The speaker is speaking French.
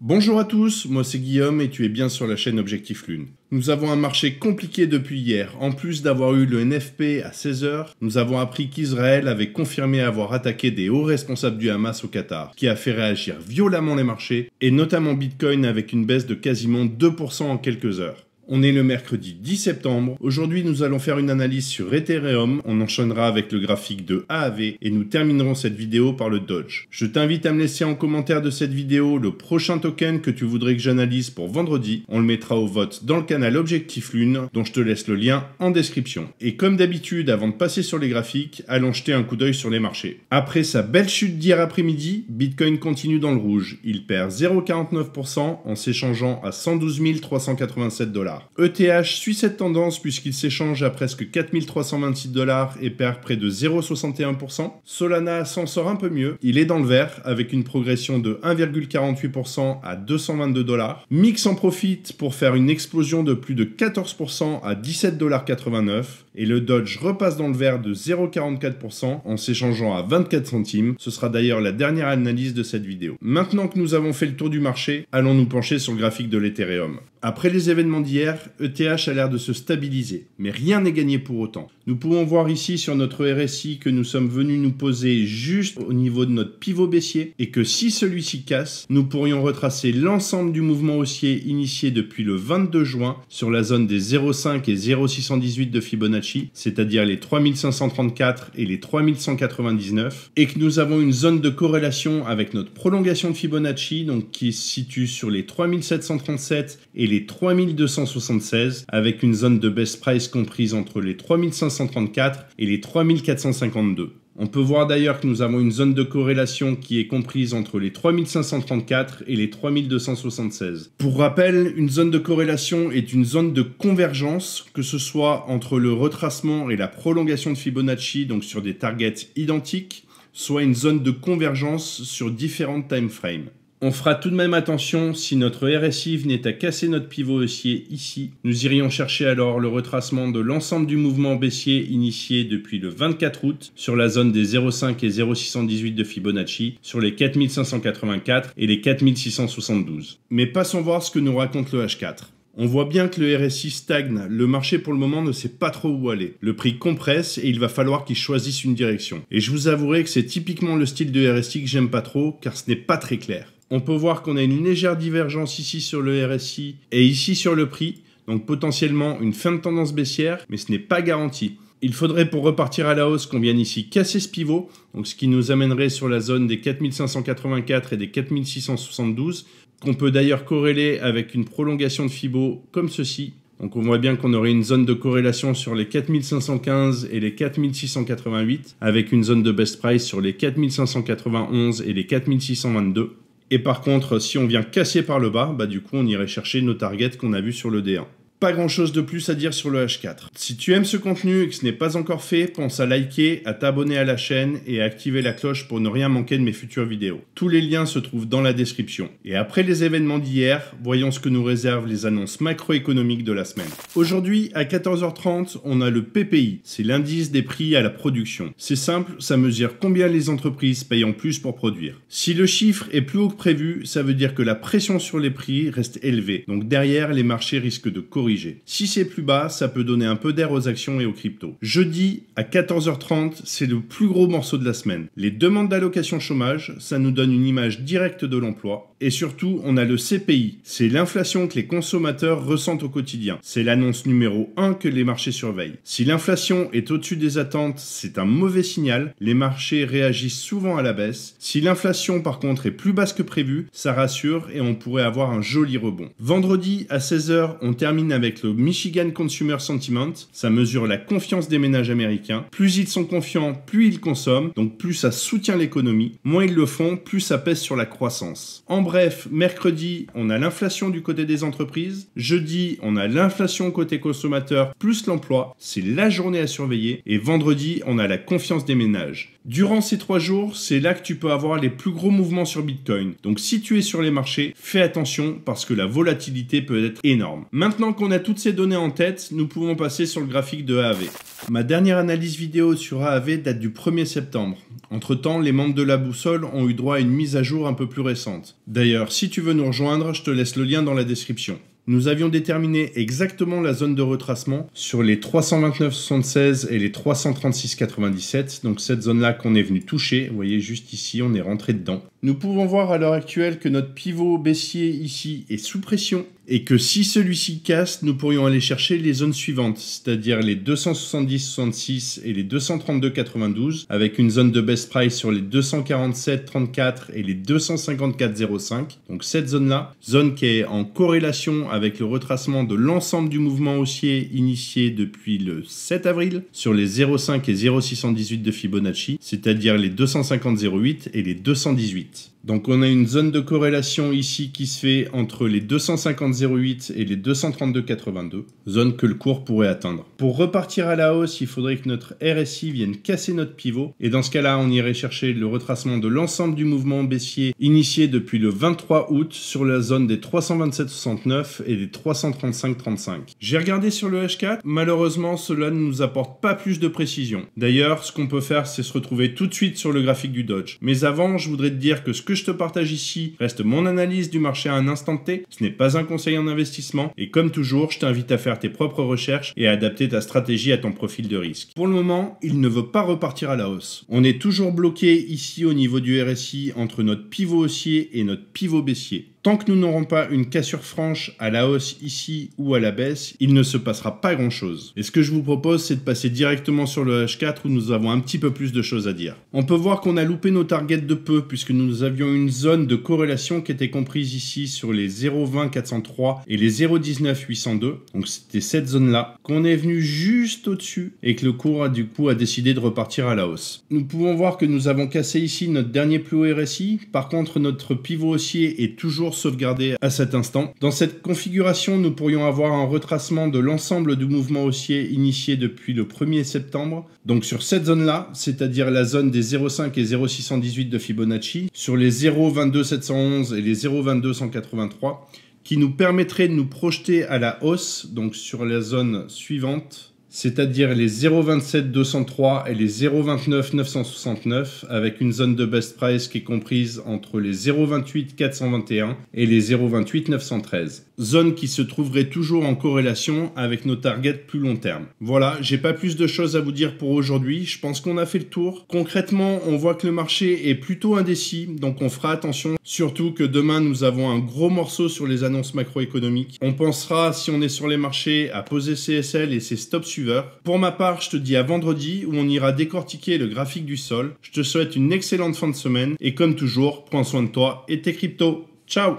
Bonjour à tous, moi c'est Guillaume et tu es bien sur la chaîne Objectif Lune. Nous avons un marché compliqué depuis hier. En plus d'avoir eu le NFP à 16h, nous avons appris qu'Israël avait confirmé avoir attaqué des hauts responsables du Hamas au Qatar, ce qui a fait réagir violemment les marchés, et notamment Bitcoin avec une baisse de quasiment 2% en quelques heures. On est le mercredi 10 septembre. Aujourd'hui, nous allons faire une analyse sur Ethereum. On enchaînera avec le graphique de AAV et nous terminerons cette vidéo par le Doge. Je t'invite à me laisser en commentaire de cette vidéo le prochain token que tu voudrais que j'analyse pour vendredi. On le mettra au vote dans le canal Objectif Lune, dont je te laisse le lien en description. Et comme d'habitude, avant de passer sur les graphiques, allons jeter un coup d'œil sur les marchés. Après sa belle chute d'hier après-midi, Bitcoin continue dans le rouge. Il perd 0,49% en s'échangeant à 112 387 $. ETH suit cette tendance puisqu'il s'échange à presque 4326 $ et perd près de 0,61%. Solana s'en sort un peu mieux, il est dans le vert avec une progression de 1,48% à 222 $. Mix en profite pour faire une explosion de plus de 14% à 17,89 $. Et le Doge repasse dans le vert de 0,44% en s'échangeant à 24 centimes. Ce sera d'ailleurs la dernière analyse de cette vidéo. Maintenant que nous avons fait le tour du marché, allons nous pencher sur le graphique de l'Ethereum. Après les événements d'hier, ETH a l'air de se stabiliser, mais rien n'est gagné pour autant. Nous pouvons voir ici sur notre RSI que nous sommes venus nous poser juste au niveau de notre pivot baissier et que si celui-ci casse, nous pourrions retracer l'ensemble du mouvement haussier initié depuis le 22 juin sur la zone des 0,5 et 0,618 de Fibonacci, c'est-à-dire les 3534 et les 3199, et que nous avons une zone de corrélation avec notre prolongation de Fibonacci, donc qui se situe sur les 3737 et les 3276, avec une zone de best price comprise entre les 3534 et les 3452. On peut voir d'ailleurs que nous avons une zone de corrélation qui est comprise entre les 3534 et les 3276. Pour rappel, une zone de corrélation est une zone de convergence, que ce soit entre le retracement et la prolongation de Fibonacci, donc sur des targets identiques, soit une zone de convergence sur différentes timeframes. On fera tout de même attention, si notre RSI venait à casser notre pivot haussier ici, nous irions chercher alors le retracement de l'ensemble du mouvement baissier initié depuis le 24 août sur la zone des 0,5 et 0,618 de Fibonacci, sur les 4584 et les 4672. Mais passons voir ce que nous raconte le H4. On voit bien que le RSI stagne, le marché pour le moment ne sait pas trop où aller. Le prix compresse et il va falloir qu'il choisisse une direction. Et je vous avouerai que c'est typiquement le style de RSI que j'aime pas trop, car ce n'est pas très clair. On peut voir qu'on a une légère divergence ici sur le RSI et ici sur le prix, donc potentiellement une fin de tendance baissière, mais ce n'est pas garanti. Il faudrait pour repartir à la hausse qu'on vienne ici casser ce pivot, donc ce qui nous amènerait sur la zone des 4584 et des 4672, qu'on peut d'ailleurs corréler avec une prolongation de Fibo comme ceci. Donc on voit bien qu'on aurait une zone de corrélation sur les 4515 et les 4688, avec une zone de best price sur les 4591 et les 4622. Et par contre, si on vient casser par le bas, du coup on irait chercher nos targets qu'on a vus sur le D1. Pas grand chose de plus à dire sur le H4. Si tu aimes ce contenu et que ce n'est pas encore fait, pense à liker, à t'abonner à la chaîne et à activer la cloche pour ne rien manquer de mes futures vidéos. Tous les liens se trouvent dans la description. Et après les événements d'hier, voyons ce que nous réservent les annonces macroéconomiques de la semaine. Aujourd'hui, à 14h30, on a le PPI. C'est l'indice des prix à la production. C'est simple, ça mesure combien les entreprises payent en plus pour produire. Si le chiffre est plus haut que prévu, ça veut dire que la pression sur les prix reste élevée. Donc derrière, les marchés risquent de corriger. Si c'est plus bas, ça peut donner un peu d'air aux actions et aux cryptos. Jeudi, à 14h30, c'est le plus gros morceau de la semaine. Les demandes d'allocation chômage, ça nous donne une image directe de l'emploi. Et surtout, on a le CPI. C'est l'inflation que les consommateurs ressentent au quotidien. C'est l'annonce numéro 1 que les marchés surveillent. Si l'inflation est au-dessus des attentes, c'est un mauvais signal. Les marchés réagissent souvent à la baisse. Si l'inflation, par contre, est plus basse que prévu, ça rassure et on pourrait avoir un joli rebond. Vendredi, à 16h, on termine avec le Michigan Consumer Sentiment. Ça mesure la confiance des ménages américains. Plus ils sont confiants, plus ils consomment. Donc plus ça soutient l'économie. Moins ils le font, plus ça pèse sur la croissance. En bref, mercredi, on a l'inflation du côté des entreprises. Jeudi, on a l'inflation côté consommateur plus l'emploi. C'est la journée à surveiller. Et vendredi, on a la confiance des ménages. Durant ces 3 jours, c'est là que tu peux avoir les plus gros mouvements sur Bitcoin. Donc si tu es sur les marchés, fais attention parce que la volatilité peut être énorme. Maintenant qu'on a toutes ces données en tête, nous pouvons passer sur le graphique de AAV. Ma dernière analyse vidéo sur AAV date du 1er septembre. Entre-temps, les membres de la boussole ont eu droit à une mise à jour un peu plus récente. D'ailleurs, si tu veux nous rejoindre, je te laisse le lien dans la description. Nous avions déterminé exactement la zone de retracement sur les 329,76 et les 336,97. Donc cette zone-là qu'on est venu toucher, vous voyez juste ici, on est rentré dedans. Nous pouvons voir à l'heure actuelle que notre pivot baissier ici est sous pression et que si celui-ci casse, nous pourrions aller chercher les zones suivantes, c'est-à-dire les 270,66 et les 232,92 avec une zone de best price sur les 247,34 et les 254,05. Donc cette zone-là, zone qui est en corrélation avec le retracement de l'ensemble du mouvement haussier initié depuis le 7 avril sur les 0,5 et 0,618 de Fibonacci, c'est-à-dire les 250,08 et les 218. Donc on a une zone de corrélation ici qui se fait entre les 250,08 et les 232,82, zone que le cours pourrait atteindre. Pour repartir à la hausse, il faudrait que notre RSI vienne casser notre pivot, et dans ce cas-là, on irait chercher le retracement de l'ensemble du mouvement baissier initié depuis le 23 août sur la zone des 327,69 et des 335,35. J'ai regardé sur le H4, malheureusement cela ne nous apporte pas plus de précision. D'ailleurs, ce qu'on peut faire, c'est se retrouver tout de suite sur le graphique du Dodge. Mais avant, je voudrais te dire que ce que je te partage ici reste mon analyse du marché à un instant T, ce n'est pas un conseil en investissement, et comme toujours, je t'invite à faire tes propres recherches et à adapter ta stratégie à ton profil de risque. Pour le moment, il ne veut pas repartir à la hausse. On est toujours bloqué ici au niveau du RSI entre notre pivot haussier et notre pivot baissier. Tant que nous n'aurons pas une cassure franche à la hausse ici ou à la baisse, il ne se passera pas grand-chose. Et ce que je vous propose, c'est de passer directement sur le H4 où nous avons un petit peu plus de choses à dire. On peut voir qu'on a loupé nos targets de peu puisque nous avions une zone de corrélation qui était comprise ici sur les 0,20 403 et les 0,19 802. Donc c'était cette zone-là qu'on est venu juste au-dessus et que le cours a décidé de repartir à la hausse. Nous pouvons voir que nous avons cassé ici notre dernier plus haut RSI. Par contre, notre pivot haussier est toujours sauvegardé à cet instant. Dans cette configuration, nous pourrions avoir un retracement de l'ensemble du mouvement haussier initié depuis le 1er septembre. Donc sur cette zone-là, c'est-à-dire la zone des 0,5 et 0,618 de Fibonacci, sur les 0,22 711 et les 0,22 183, qui nous permettrait de nous projeter à la hausse, donc sur la zone suivante, c'est-à-dire les 0,27 203 et les 0,29 969 avec une zone de best price qui est comprise entre les 0,28 421 et les 0,28 913. Zone qui se trouverait toujours en corrélation avec nos targets plus long terme. Voilà, j'ai pas plus de choses à vous dire pour aujourd'hui, je pense qu'on a fait le tour. Concrètement, on voit que le marché est plutôt indécis, donc on fera attention. Surtout que demain, nous avons un gros morceau sur les annonces macroéconomiques. On pensera, si on est sur les marchés, à poser CSL et ses stops suiveurs. Pour ma part, je te dis à vendredi où on ira décortiquer le graphique du sol. Je te souhaite une excellente fin de semaine et comme toujours, prends soin de toi et tes cryptos. Ciao!